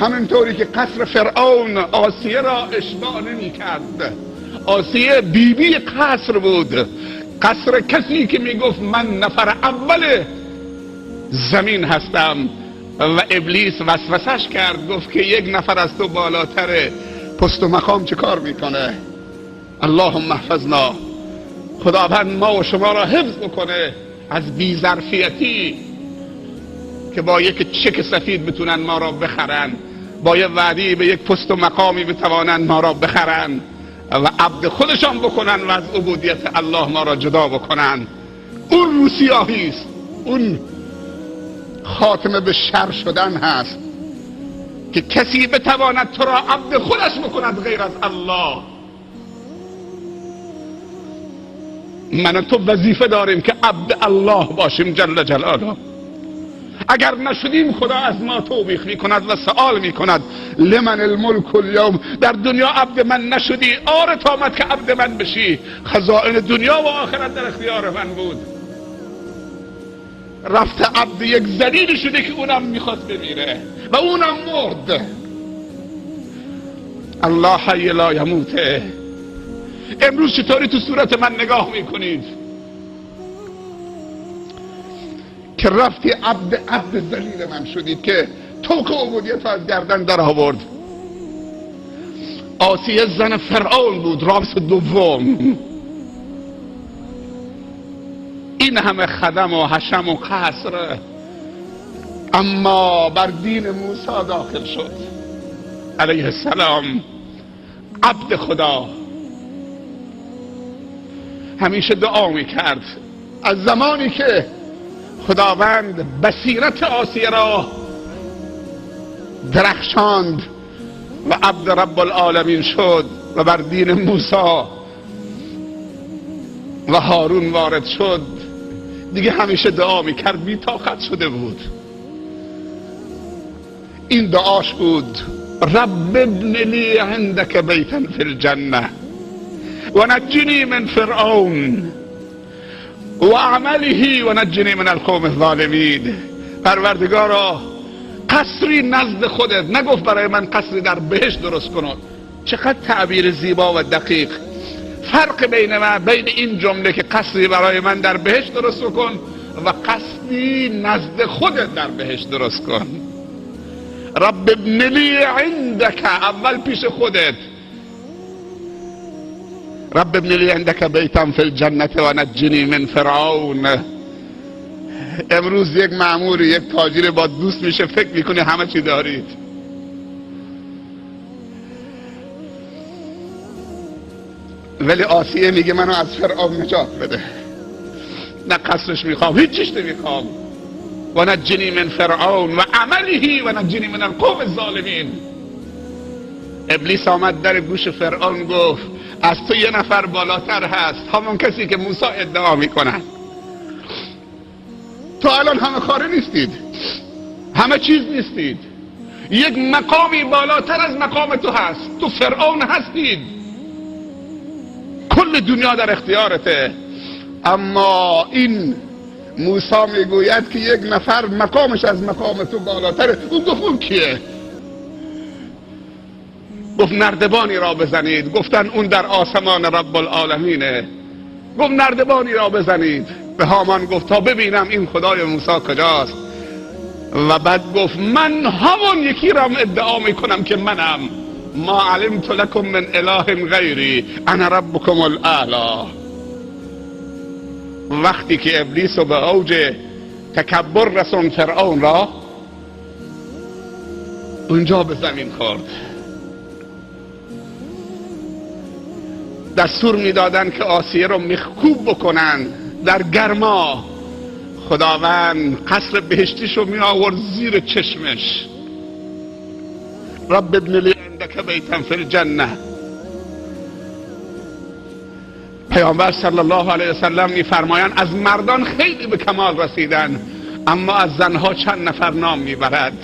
همینطوری که قصر فرعون آسیه را اشباع نمی کرد. آسیه بیبی قصر بود، قصر کسی که می گفت من نفر اول زمین هستم و ابلیس وسوسش کرد، گفت که یک نفر از تو بالاتره، پست و مقام چه کار میکنه؟ اللهم احفظنا، خداوند ما و شما را حفظ بکنه از بی‌ظرفیتی که با یک چک سفید بتونن ما را بخرن، با یه وعدی به یک پست و مقامی بتوانن ما را بخرن و عبد خودشان بکنن و از عبودیت الله ما را جدا بکنن. اون روسیاهی است، اون خاتمه به شر شدن هست که کسی بتواند تو را عبد خودش بکند غیر از الله. من و تو وظیفه داریم که عبد الله باشیم جل جلاله. اگر نشدیم خدا از ما توبیخ میکند و سوال میکند لمن الملک اليوم. در دنیا عبد من نشدی، آرت آمد که عبد من بشی. خزائن دنیا و آخرت در اختیار من بود. رفته عبد یک ذلیل شده که اونم میخواست بمیره و اونم مرد. الله حی لا یموته. امروز چطوری تو صورت من نگاه میکنید که رفتی عبد ذلیل من شدید که توق عبودیت از گردن در آورد. آسیه زن فرعون بود، رامس دوم. این همه خدم و حشم و قصر، اما بر دین موسی داخل شد علیه السلام. عبد خدا همیشه دعا میکرد از زمانی که خداوند بصیرت آسیه را درخشاند و عبد رب العالمین شد و بر دین موسی و هارون وارد شد، دیگه همیشه دعا میکرد، بی طاقت شده بود. این دعاش بود رب ابن لی عندك بیتا فی الجنه و نجنی من فرعون و عمله و نجنی من القوم الظالمین. پروردگارا قصری نزد خودت، نگفت برای من قصری در بهشت درست کن. چقدر تعبیر زیبا و دقیق. فرق بین این جمله که قصری برای من در بهشت درست کن و قصری نزد خودت در بهشت درست کن. رب ابن لی عندك، اول پیش خودت. رب ابن لی عندك بیتا فی الجنه و نجنی من فرعون. امروز یک مأمور، یک تاجر با دوست میشه، فکر میکنه همه چی دارید. ولی آسیه میگه منو از فرعون نجات بده، نه قصرش میخوام، هیچ چیز نمیخوام. و نجنی من فرعون و عمله و نجنی من القوم الظالمین. ابلیس آمد در گوش فرعون گفت از تو یه نفر بالاتر هست، همون کسی که موسی ادعا میکنه. تو الان همه کاره نیستید، همه چیز نیستید، یک مقامی بالاتر از مقام تو هست. تو فرعون هستید، کل دنیا در اختیارته. اما این موسی میگوید که یک نفر مقامش از مقام تو بالاتره. اون گفت اون کیه؟ گفت نردبانی را بزنید. گفتن اون در آسمان رب العالمینه. گفت نردبانی را بزنید. به هامان گفت تا ببینم این خدای موسی کجاست. و بعد گفت من همون یکی را ادعا میکنم که منم. ما علمت لکم من اله غیری انا ربکم الاعلی. وقتی که ابلیس به اوج تکبر رسون فرعون را، اونجا به زمین خورد. دستور میدادن که آسیه رو میخکوب بکنن در گرما. خداوند قصر بهشتیش رو می آورد زیر چشمش. رب ابن لی عندك بیتا فی الجنه. پیامبر صلی الله علیه وسلم میفرمایند از مردان خیلی به کمال رسیدن، اما از زنها چند نفر نام میبرد.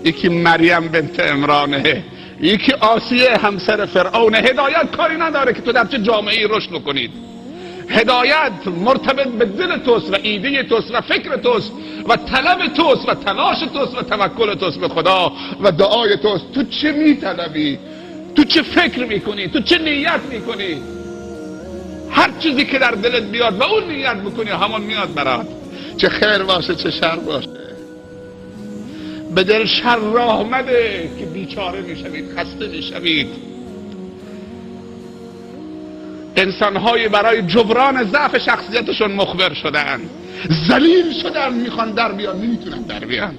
یکی مریم بنت عمرانه، یکی آسیه همسر فرعون. هدایت کاری نداره که تو در چه جامعه‌ای رشد کنید، هدایت مرتبط به دل توست و ایده توست و فکر توست و طلب توست و تلاش توست و توکل توست به خدا و دعای توست. تو چه میطلبی؟ تو چه فکر میکنی؟ تو چه نیت میکنی؟ هر چیزی که در دلت بیاد و اون نیت بکنی همون میاد برات، چه خیر باشه چه شر باشه. به دل شر راه مده که بیچاره میشوید، خسته میشوید. انسانهایی برای جبران ضعف شخصیتشون مخبر شدن، ذلیل شدن، میخوان در بیان نمیتونن در بیان.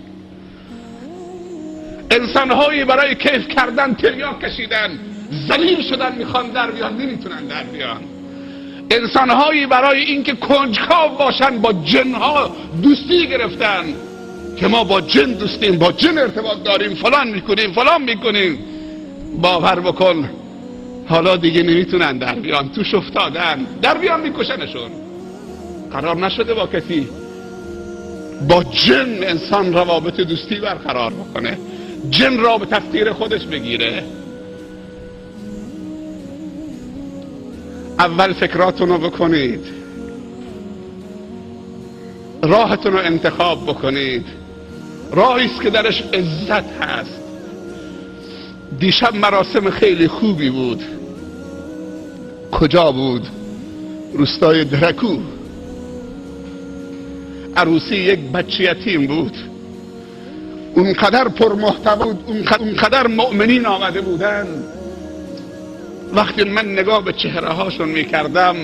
انسانهایی برای کیف کردن تریاک کشیدن، ذلیل شدن، میخوان در بیان نمیتونن در بیان. انسانهایی برای اینکه کنجکاو باشن با جنها دوستی گرفتن که ما با جن دوستیم، با جن ارتباط داریم، فلان میکنیم فلان میکنیم. باور بکن حالا دیگه نمیتونن در بیان، توش افتادن، در بیان میکشنشون. قرار نشده با کسی، با جن انسان روابط دوستی برقرار بکنه، جن را به تفکیر خودش بگیره. اول فکراتون رو بکنید، راهتون رو انتخاب بکنید، راهی است که درش عزت هست. دیشب مراسم خیلی خوبی بود. کجا بود؟ روستای درکو. عروسی یک بچه یتیم بود. اونقدر پرمحتوا بود، اونقدر مؤمنین آمده بودن. وقتی من نگاه به چهره هاشون میکردم،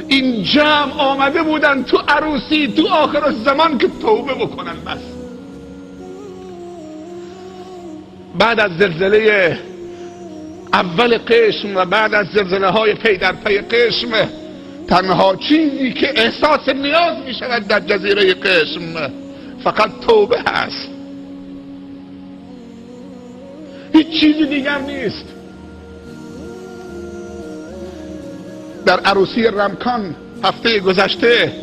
این جمع آمده بودن تو عروسی، تو آخر زمان که توبه بکنن. بس بعد از زلزله اول قشم و بعد از زلزله های پی در پی قشم، تنها چیزی که احساس نیاز می شود در جزیره قشم فقط توبه هست، هیچ چیزی دیگر نیست. در عروسی رمکان هفته گذشته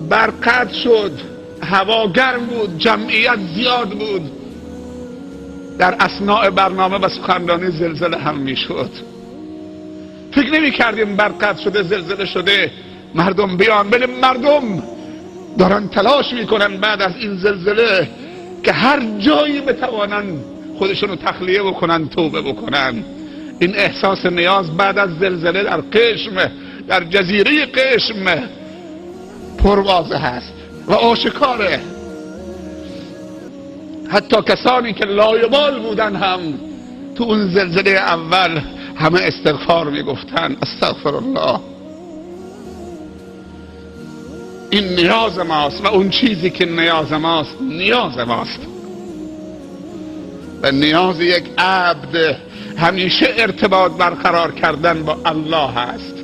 برق قطع شد، هوا گرم بود، جمعیت زیاد بود. در اثناء برنامه و سخنرانی زلزله هم میشد. فکر نمی کردیم برق قطع شده، زلزله شده، مردم بیان. ولی مردم دارن تلاش میکنن بعد از این زلزله که هر جایی بتوانن خودشونو تخلیه بکنن، توبه بکنن. این احساس نیاز بعد از زلزله در قشم، در جزیره قشم پرواضح هست و آشکاره. حتی کسانی که لایبال بودن هم تو اون زلزله اول همه استغفار میگفتن، استغفر الله. این نیاز ماست و اون چیزی که نیاز ماست نیاز ماست و نیاز یک عبد همیشه ارتباط برقرار کردن با الله هست.